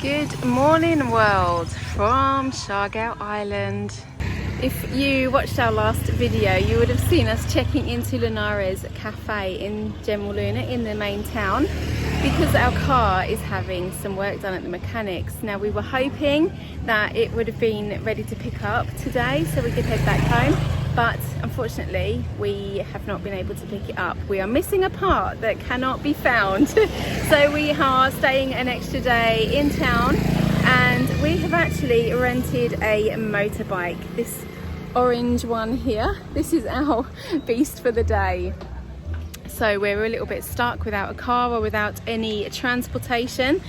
Good morning world from Shargout Island. If you watched our last video, you would have seen us checking into Lunare's cafe in General Luna in the main town because our car is having some work done at the mechanics. Now we were hoping that it would have been ready to pick up today so we could head back home, but unfortunately we have not been able to pick it up. We are missing a part that cannot be found. So we are staying an extra day in town and we have actually rented a motorbike. This orange one here, this is our beast for the day. So we're a little bit stuck without a car or without any transportation.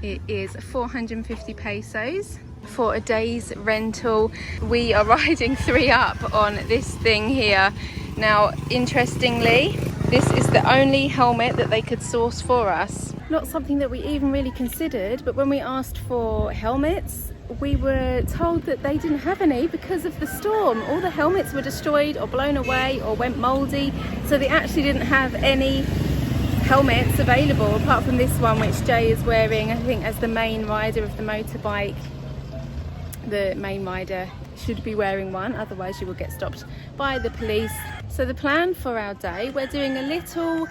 It is 450 pesos for a day's rental. We are riding 3 up on this thing here. Now, interestingly, this is the only helmet that they could source for us. Not something that we even really considered, but when we asked for helmets, we were told that they didn't have any because of the storm. All the helmets were destroyed or blown away or went mouldy, so they actually didn't have any helmets available apart from this one, which Jay is wearing, I think, as the main rider of the motorbike. The main rider should be wearing one, otherwise you will get stopped by the police. So the plan for our day, we're doing a little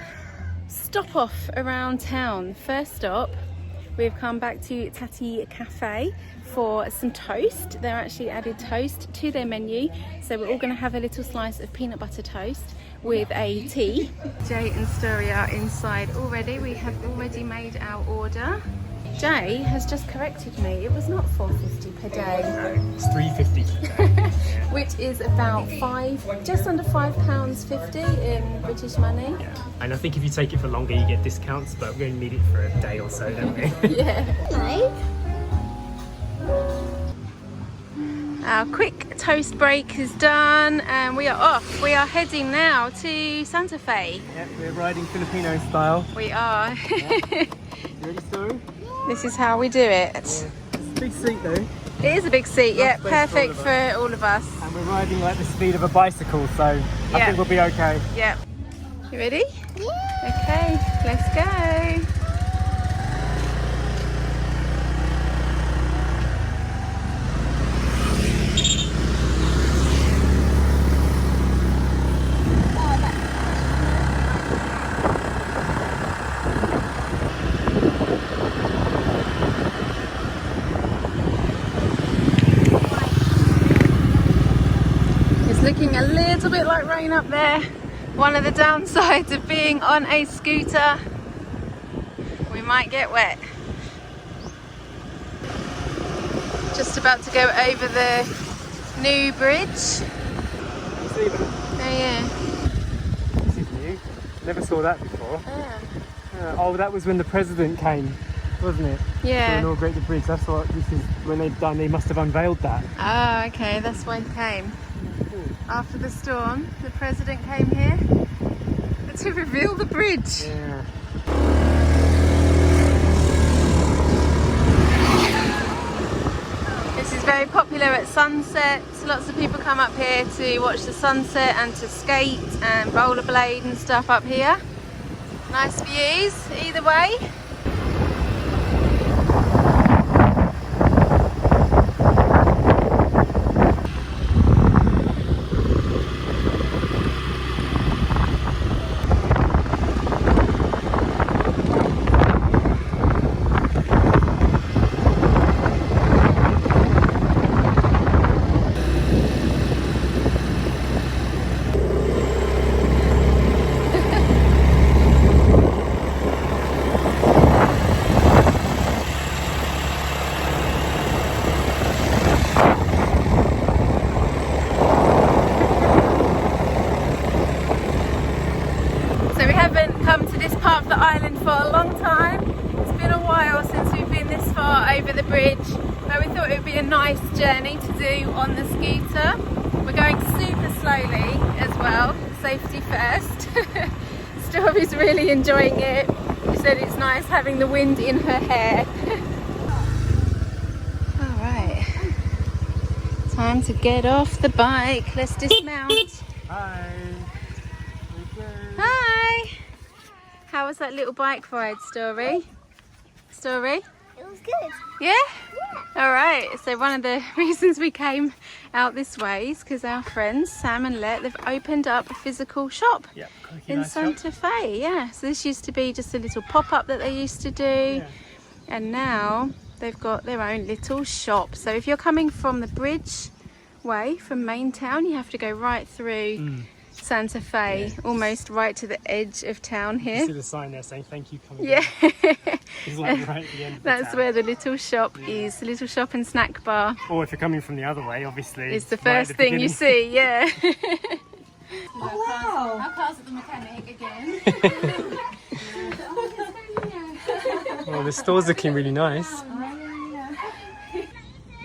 stop off around town. First stop, we've come back to Tati Cafe for some toast. They're actually added toast to their menu, so we're all going to have a little slice of peanut butter toast with a tea. Jay and Story are inside already. We have already made our order. Jay has just corrected me. It was not $4.50 per day. No, it's $3.50. Which is about just under £5.50 in British money. Yeah. And I think if you take it for longer, you get discounts, but we only need it for a day or so, don't we? Yeah. Our quick toast break is done and we are off. We are heading now to Santa Fe. Yeah, we're riding Filipino style. We are. Yeah. You ready, Story? This is how we do it. Yeah. It's a big seat though. It is a big seat, yeah, Space perfect for all of us. And we're riding like the speed of a bicycle, so I think we'll be okay. Yeah. You ready? Yeah. Okay, let's go. Looking a little bit like rain up there. One of the downsides of being on a scooter, we might get wet. Just about to go over the new bridge. You see that? Oh yeah. This is new. Never saw that before. Oh, Oh, that was when the president came, wasn't it? yeah. To inaugurate the bridge. That's what this is. When they must have unveiled that. Oh, okay, that's why he came. After the storm, the president came here to reveal the bridge. Yeah. This is very popular at sunset. Lots of people come up here to watch the sunset and to skate and rollerblade and stuff up here. Nice views either way. Over the bridge, but we thought it would be a nice journey to do on the scooter. We're going super slowly as well, safety first. Story's really enjoying it. She said it's nice having the wind in her hair. Alright, time to get off the bike. Let's dismount. Hi. Hi. How was that little bike ride, Story? Story? It was good. Yeah? All right, so one of the reasons we came out this way is because our friends Sam and Let, they've opened up a physical shop in Santa Fe. Yeah, so this used to be just a little pop-up that they used to do, and now they've got their own little shop. So if you're coming from the bridge way from main town, you have to go right through Santa Fe, almost right to the edge of town here. You see the sign there saying thank you coming Yeah. It's like right at the end of the That's town. where the little shop is, the little shop and snack bar. Or if you're coming from the other way, obviously. It's the right at first thing you beginning. see, yeah. Wow. Our car's at the mechanic again. Oh, the store's looking really nice.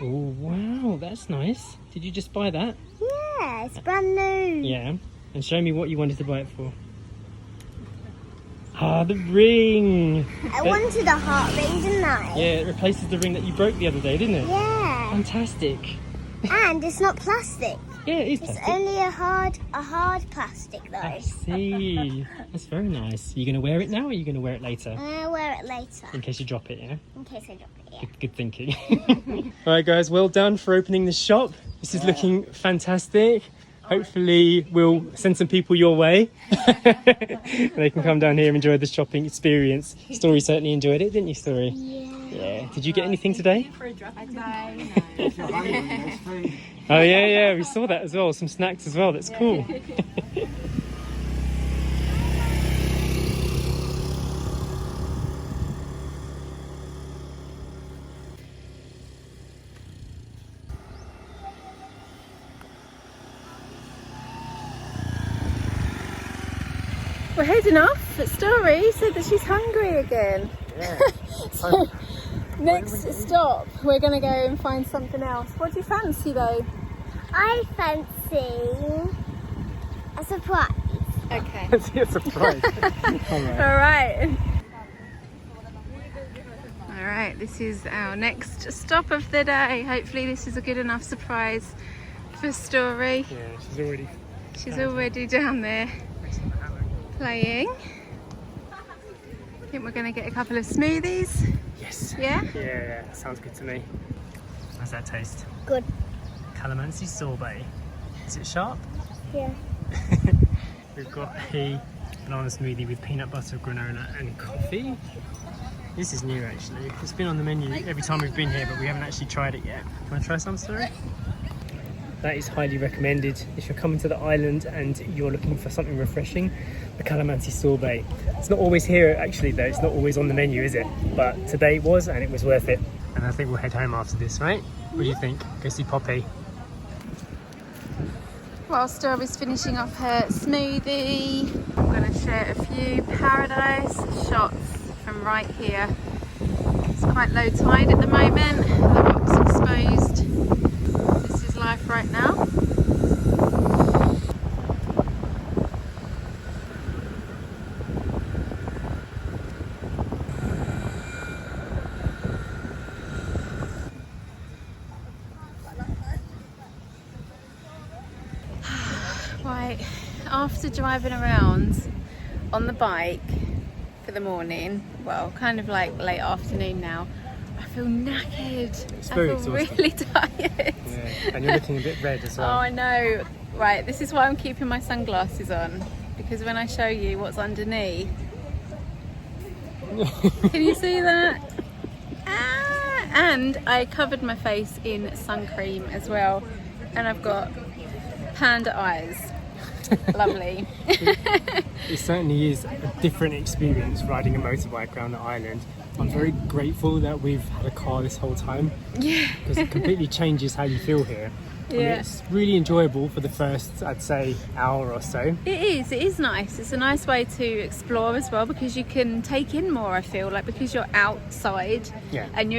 Oh, wow, that's nice. Did you just buy that? Yeah, it's brand new. Yeah. And show me what you wanted to buy it for. Ah, the ring. I wanted a heart ring, didn't I? Yeah, it replaces the ring that you broke the other day, didn't it? Yeah. Fantastic. And it's not plastic. Yeah, it is It's plastic. only a hard plastic though. I see. That's very nice. Are you going to wear it now or are you going to wear it later? I'm gonna wear it later In case you drop it, yeah? in case I drop it. Yeah. Good thinking. Alright guys, well done for opening the shop. This is looking fantastic. Hopefully we'll send some people your way. They can come down here and enjoy the shopping experience. Story certainly enjoyed it, didn't you, Story? Yeah. Did you get anything today? Oh yeah, we saw that as well. Some snacks as well, that's cool. We're heading off, but Story said that she's hungry again. Yeah. So, next stop, we're going to go and find something else. What do you fancy though? I fancy a surprise. Okay. It's a surprise. Alright. Alright. Alright, this is our next stop of the day. Hopefully this is a good enough surprise for Story. Yeah, She's already down there playing. I think we're going to get a couple of smoothies. Yes. Yeah? Yeah, sounds good to me. How's that taste? Good. Calamansi sorbet. Is it sharp? Yeah. We've got a banana smoothie with peanut butter, granola and coffee. This is new actually. It's been on the menu every time we've been here, but we haven't actually tried it yet. Do you want to try some, Story? That is highly recommended if you're coming to the island and you're looking for something refreshing. The calamansi sorbet. It's not always here actually though, it's not always on the menu, is it? But today it was, and it was worth it. And I think we'll head home after this, right? What do you think? Go see Poppy. While Story's finishing off her smoothie, I'm going to share a few paradise shots from right here. It's quite low tide at the moment, the rock's exposed. This is life right now. Right, after driving around on the bike for the morning, well, kind of like late afternoon now, I feel knackered. It's I very feel exhausting. really tired. Yeah. And you're looking a bit red as Oh, well. I know. Right, this is why I'm keeping my sunglasses on, because when I show you what's underneath, can you see that? Ah, and I covered my face in sun cream as well, and I've got panda eyes. Lovely. It certainly is a different experience riding a motorbike around the island. I'm very grateful that we've had a car this whole time, Yeah. because it completely changes how you feel here. I mean, Yeah. it's really enjoyable for the first, I'd say, hour or so. It is nice. It's a nice way to explore as well, because you can take in more, I feel like, because you're outside. Yeah. And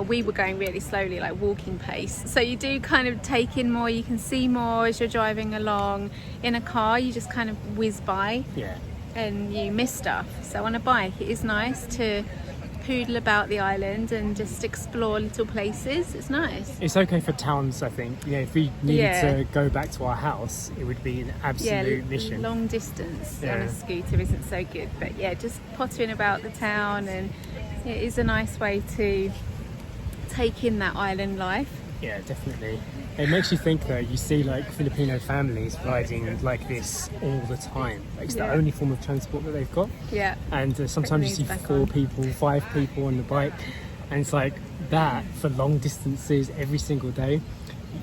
we were going really slowly, like walking pace, so you do kind of take in more, you can see more as you're driving along. In a car you just kind of whiz by Yeah. and you miss stuff. So on a bike it is nice to poodle about the island and just explore little places. It's nice. It's okay for towns, I think. You know, if we needed Yeah. to go back to our house, it would be an absolute mission. Long distance on Yeah. a scooter isn't so good, but yeah, just pottering about the town and It is a nice way to take in that island life. Yeah, definitely. It makes you think though, you see like Filipino families riding like this all the time. Like, it's the only form of transport that they've got. Yeah. And sometimes you see 4 people, 5 people on the bike. And it's like that for long distances every single day.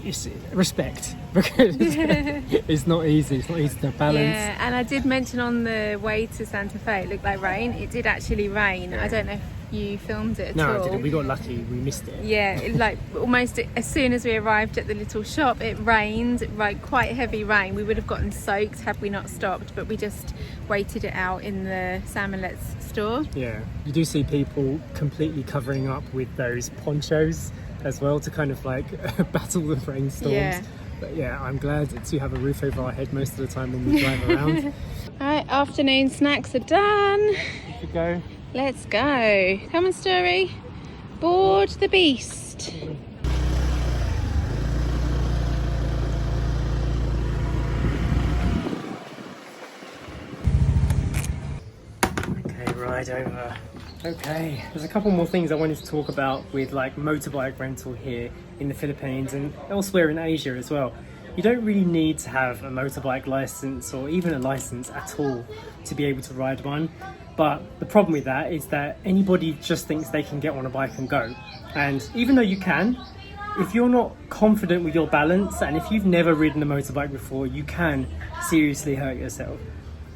It's respect, because it's not easy. It's not easy to balance. Yeah, and I did mention on the way to Santa Fe, it looked like rain. It did actually rain. I don't know if you filmed it at all. No, I didn't. We got lucky. We missed it. Yeah, like almost as soon as we arrived at the little shop, it rained, like quite heavy rain. We would have gotten soaked had we not stopped, but we just waited it out in the Salmonlet's store. Yeah, you do see people completely covering up with those ponchos as well to kind of like battle the rainstorms. Yeah. But yeah, I'm glad to have a roof over our head most of the time when we drive around. Alright, afternoon snacks are done. Here we go. Let's go. Come on, Story. Board the beast. Okay, ride over. Okay, there's a couple more things I wanted to talk about with like motorbike rental here in the Philippines and elsewhere in Asia as well. You don't really need to have a motorbike license or even a license at all to be able to ride one. But the problem with that is that anybody just thinks they can get on a bike and go. And even though you can, if you're not confident with your balance and if you've never ridden a motorbike before, you can seriously hurt yourself.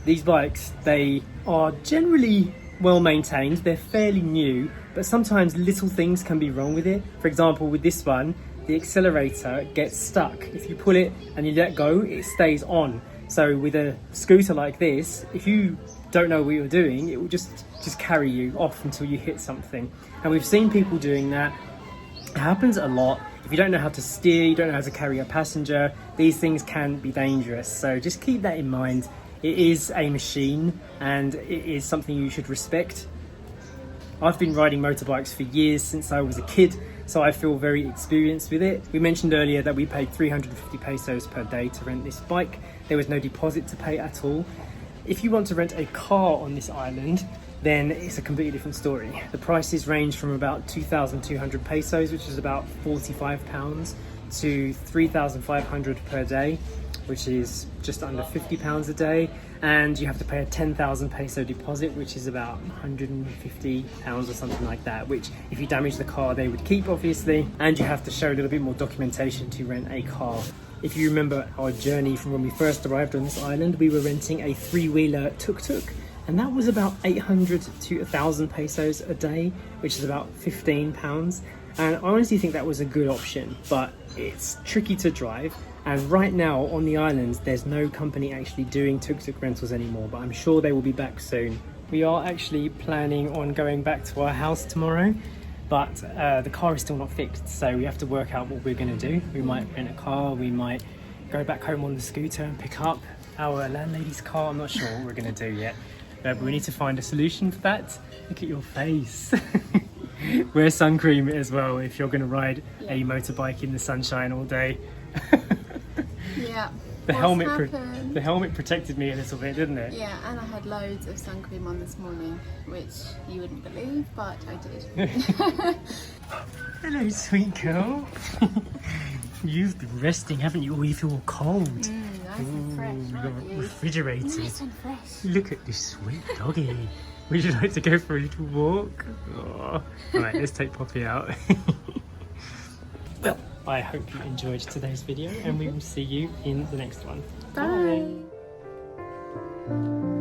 These bikes, they are generally well maintained, they're fairly new, but sometimes little things can be wrong with it. For example, with this one, the accelerator gets stuck. If you pull it and you let go, it stays on. So with a scooter like this, if you don't know what you're doing, it will just carry you off until you hit something. And we've seen people doing that. It happens a lot. If you don't know how to steer, you don't know how to carry a passenger, these things can be dangerous. So just keep that in mind. It is a machine and it is something you should respect. I've been riding motorbikes for years, since I was a kid, so I feel very experienced with it. We mentioned earlier that we paid 350 pesos per day to rent this bike. There was no deposit to pay at all. If you want to rent a car on this island, then it's a completely different story. The prices range from about 2,200 pesos, which is about £45, to 3,500 per day, which is just under £50 a day, and you have to pay a 10,000 peso deposit, which is about £150 or something like that, which if you damage the car they would keep, obviously, and you have to show a little bit more documentation to rent a car. If you remember our journey from when we first arrived on this island, we were renting a 3-wheeler tuk-tuk, and that was about 800 to 1,000 pesos a day, which is about £15. And I honestly think that was a good option, but it's tricky to drive. And right now on the islands, there's no company actually doing tuk-tuk rentals anymore, but I'm sure they will be back soon. We are actually planning on going back to our house tomorrow, but the car is still not fixed, so we have to work out what we're going to do. We might rent a car, we might go back home on the scooter and pick up our landlady's car. I'm not sure what we're going to do yet, but we need to find a solution for that. Look at your face. Wear sun cream as well if you're going to ride a motorbike in the sunshine all day. Yeah. The helmet protected me a little bit, didn't it? Yeah, and I had loads of sun cream on this morning, which you wouldn't believe, but I did. Hello, sweet girl. You've been resting, haven't you? Oh, you feel cold. Nice and fresh, You're refrigerated. Nice and fresh. Look at this sweet doggy. Would you like to go for a little walk? Oh. Alright, let's take Poppy out. Well, I hope you enjoyed today's video and we will see you in the next one. Bye. Bye.